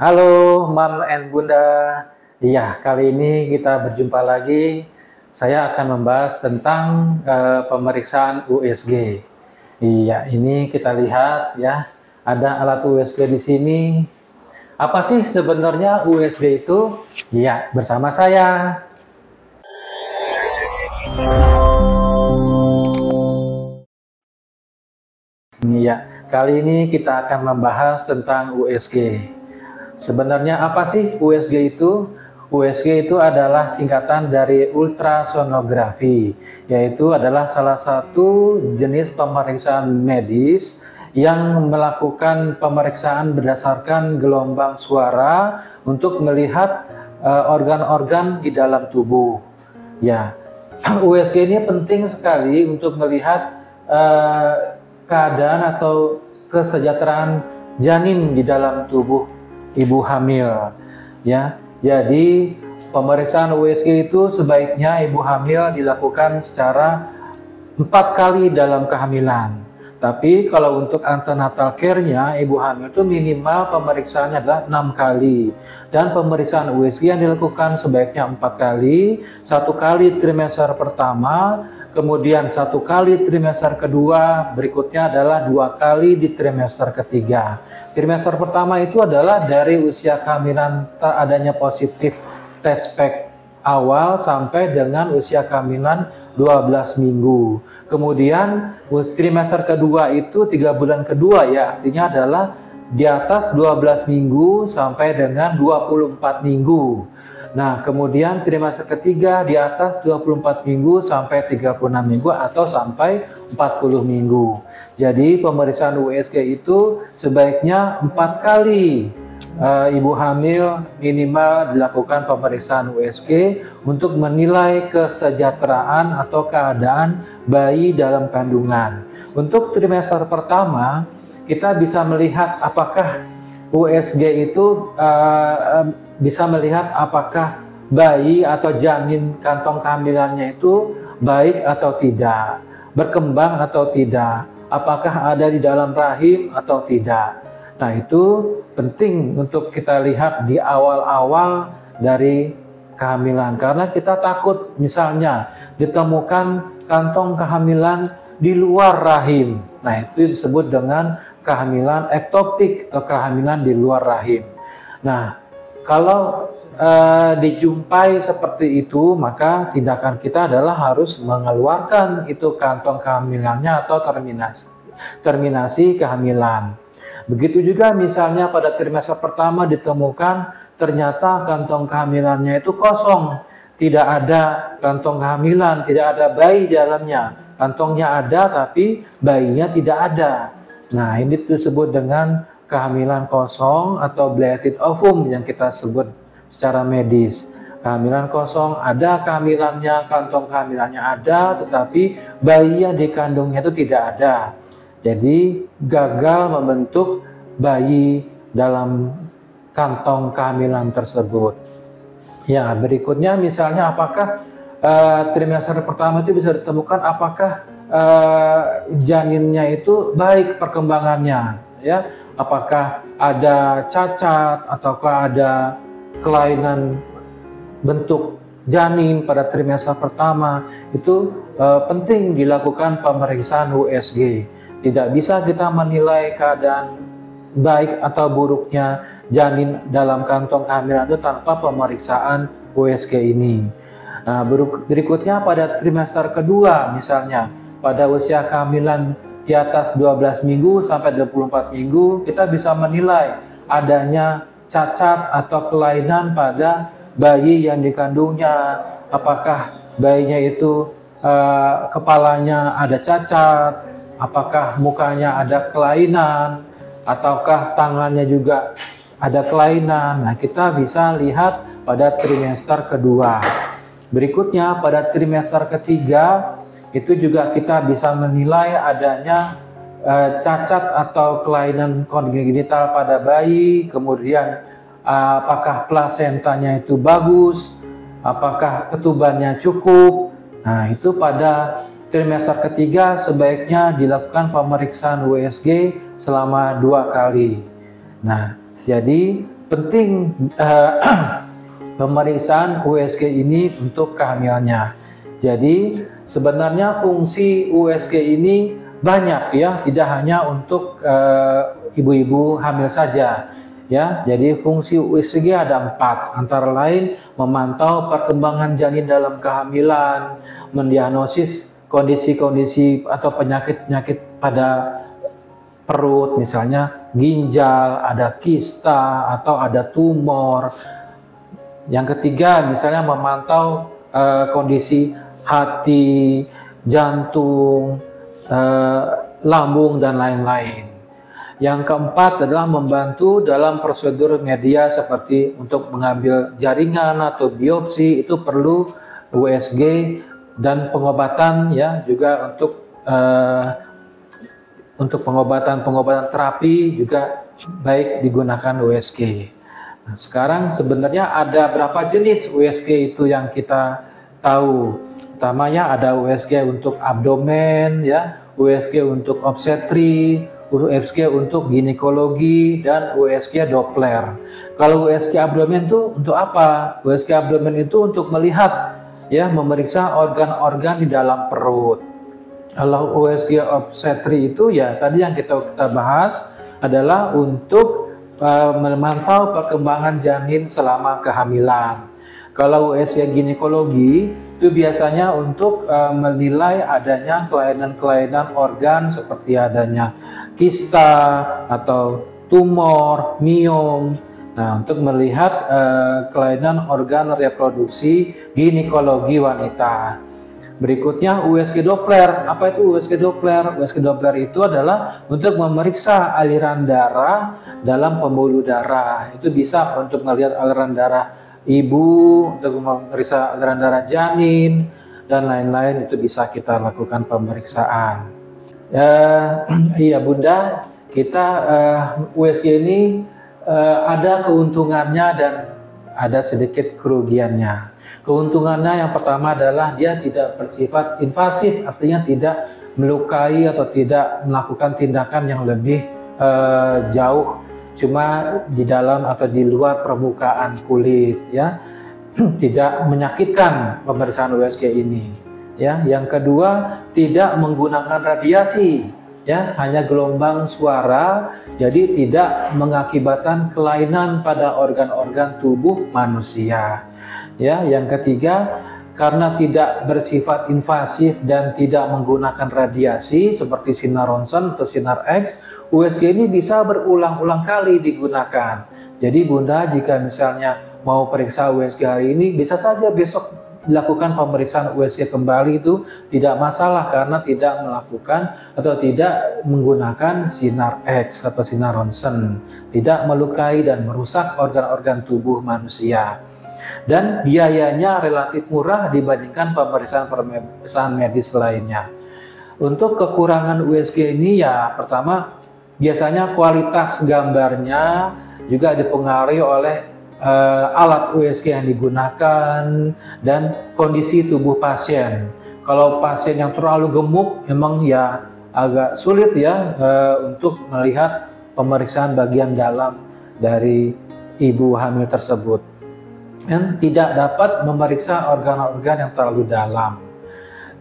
Halo, Mam and Bunda. Iya, kali ini kita berjumpa lagi. Saya akan membahas tentang pemeriksaan USG. Iya, ini kita lihat ya, ada alat USG di sini. Apa sih sebenarnya USG itu? Iya, bersama saya. Iya, kali ini kita akan membahas tentang USG. Sebenarnya apa sih USG itu? USG itu adalah singkatan dari ultrasonografi, yaitu adalah salah satu jenis pemeriksaan medis yang melakukan pemeriksaan berdasarkan gelombang suara untuk melihat organ-organ di dalam tubuh. Ya, USG ini penting sekali untuk melihat keadaan atau kesejahteraan janin di dalam tubuh ibu hamil. Ya, jadi pemeriksaan USG itu sebaiknya ibu hamil dilakukan secara 4 kali dalam kehamilan. Tapi kalau untuk antenatal care-nya ibu hamil itu minimal pemeriksaannya adalah 6 kali. Dan pemeriksaan USG yang dilakukan sebaiknya 4 kali, 1 kali trimester pertama, kemudian 1 kali trimester kedua, berikutnya adalah 2 kali di trimester ketiga. Trimester pertama itu adalah dari usia kehamilan adanya positif test pack awal sampai dengan usia kehamilan 12 minggu. Kemudian trimester kedua itu 3 bulan kedua ya, artinya adalah di atas 12 minggu sampai dengan 24 minggu. Nah, kemudian trimester ketiga di atas 24 minggu sampai 36 minggu atau sampai 40 minggu. Jadi pemeriksaan USG itu sebaiknya 4 kali ibu hamil minimal dilakukan pemeriksaan USG untuk menilai kesejahteraan atau keadaan bayi dalam kandungan. Untuk trimester pertama, kita bisa melihat apakah USG itu bisa melihat apakah bayi atau janin kantong kehamilannya itu baik atau tidak, berkembang atau tidak, apakah ada di dalam rahim atau tidak. Nah, itu penting untuk kita lihat di awal-awal dari kehamilan, karena kita takut misalnya ditemukan kantong kehamilan di luar rahim. Nah, itu disebut dengan kehamilan ektopik atau kehamilan di luar rahim. Nah, kalau dijumpai seperti itu, maka tindakan kita adalah harus mengeluarkan itu kantong kehamilannya atau terminasi kehamilan. Begitu juga misalnya pada trimester pertama ditemukan ternyata kantong kehamilannya itu kosong, tidak ada kantong kehamilan, tidak ada bayi di dalamnya. Kantongnya ada tapi bayinya tidak ada. Nah, ini disebut dengan kehamilan kosong atau bleated ovum yang kita sebut secara medis. Kehamilan kosong, ada kehamilannya, kantong kehamilannya ada, tetapi bayi yang dikandungnya itu tidak ada. Jadi gagal membentuk bayi dalam kantong kehamilan tersebut. Ya, berikutnya misalnya apakah trimester pertama itu bisa ditemukan apakah janinnya itu baik perkembangannya, ya, apakah ada cacat ataukah ada kelainan bentuk janin pada trimester pertama. Itu penting dilakukan pemeriksaan USG. Tidak bisa kita menilai keadaan baik atau buruknya janin dalam kantong kehamilan itu tanpa pemeriksaan USG ini. Nah, berikutnya pada trimester kedua misalnya, pada usia kehamilan di atas 12 minggu sampai 24 minggu, kita bisa menilai adanya cacat atau kelainan pada bayi yang dikandungnya. Apakah bayinya itu kepalanya ada cacat, apakah mukanya ada kelainan, ataukah tangannya juga ada kelainan. Nah, kita bisa lihat pada trimester kedua. Berikutnya pada trimester ketiga, itu juga kita bisa menilai adanya cacat atau kelainan kongenital pada bayi, kemudian apakah plasentanya itu bagus, apakah ketubannya cukup. Nah, itu pada trimester ketiga sebaiknya dilakukan pemeriksaan USG selama 2 kali. Nah, jadi penting pemeriksaan USG ini untuk kehamilannya. Jadi sebenarnya fungsi USG ini banyak ya, tidak hanya untuk ibu-ibu hamil saja ya. Jadi fungsi USG ada 4, antara lain memantau perkembangan janin dalam kehamilan, mendiagnosis kondisi-kondisi atau penyakit-penyakit pada perut, misalnya ginjal, ada kista atau ada tumor. Yang ketiga misalnya memantau kondisi hati, jantung, lambung dan lain-lain. Yang keempat adalah membantu dalam prosedur media seperti untuk mengambil jaringan atau biopsi, itu perlu USG, dan pengobatan ya, juga untuk pengobatan terapi juga baik digunakan USG. Nah, sekarang sebenarnya ada berapa jenis USG itu yang kita tahu. Utamanya ada USG untuk abdomen ya, USG untuk obstetri, USG untuk ginekologi, dan USG Doppler. Kalau USG abdomen itu untuk apa? USG abdomen itu untuk melihat ya, memeriksa organ-organ di dalam perut. Kalau USG obstetri itu ya tadi yang kita bahas adalah untuk memantau perkembangan janin selama kehamilan. Kalau USG ginekologi itu biasanya untuk menilai adanya kelainan-kelainan organ seperti adanya kista atau tumor, miom. Nah, untuk melihat kelainan organ reproduksi ginekologi wanita. Berikutnya USG Doppler. Apa itu USG Doppler? USG Doppler itu adalah untuk memeriksa aliran darah dalam pembuluh darah. Itu bisa untuk melihat aliran darah ibu, untuk memeriksa aliran darah janin, dan lain-lain. Itu bisa kita lakukan pemeriksaan. Iya Bunda, kita USG ini ada keuntungannya dan ada sedikit kerugiannya. Keuntungannya yang pertama adalah dia tidak bersifat invasif, artinya tidak melukai atau tidak melakukan tindakan yang lebih jauh, cuma di dalam atau di luar permukaan kulit ya, tidak menyakitkan pemeriksaan USG ini ya. Yang kedua, tidak menggunakan radiasi ya, hanya gelombang suara, jadi tidak mengakibatkan kelainan pada organ-organ tubuh manusia. Ya, yang ketiga, karena tidak bersifat invasif dan tidak menggunakan radiasi seperti sinar ronsen atau sinar X, USG ini bisa berulang-ulang kali digunakan. Jadi Bunda jika misalnya mau periksa USG hari ini, bisa saja besok dilakukan pemeriksaan USG kembali, itu tidak masalah karena tidak melakukan atau tidak menggunakan sinar X atau sinar ronsen, tidak melukai dan merusak organ-organ tubuh manusia. Dan biayanya relatif murah dibandingkan pemeriksaan medis lainnya. Untuk kekurangan USG ini ya, pertama biasanya kualitas gambarnya juga dipengaruhi oleh alat USG yang digunakan dan kondisi tubuh pasien. Kalau pasien yang terlalu gemuk memang ya agak sulit ya untuk melihat pemeriksaan bagian dalam dari ibu hamil tersebut, dan tidak dapat memeriksa organ-organ yang terlalu dalam.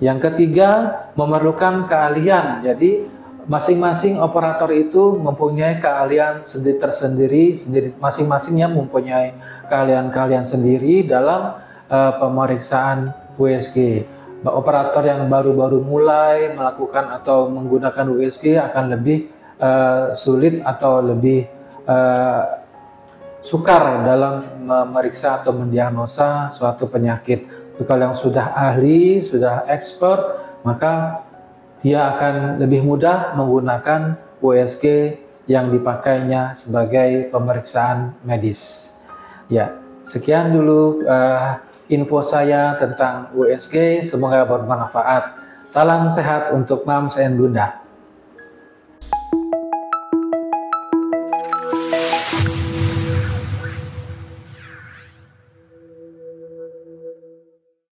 Yang ketiga, memerlukan keahlian. Jadi masing-masing operator itu mempunyai keahlian tersendiri, masing-masingnya mempunyai keahlian-keahlian sendiri dalam pemeriksaan USG. Operator yang baru-baru mulai melakukan atau menggunakan USG akan lebih sulit atau lebih sukar dalam memeriksa atau mendiagnosa suatu penyakit. Kalau yang sudah ahli, sudah expert, maka dia akan lebih mudah menggunakan USG yang dipakainya sebagai pemeriksaan medis. Ya, sekian dulu info saya tentang USG, semoga bermanfaat. Salam sehat untuk Mams and Bunda.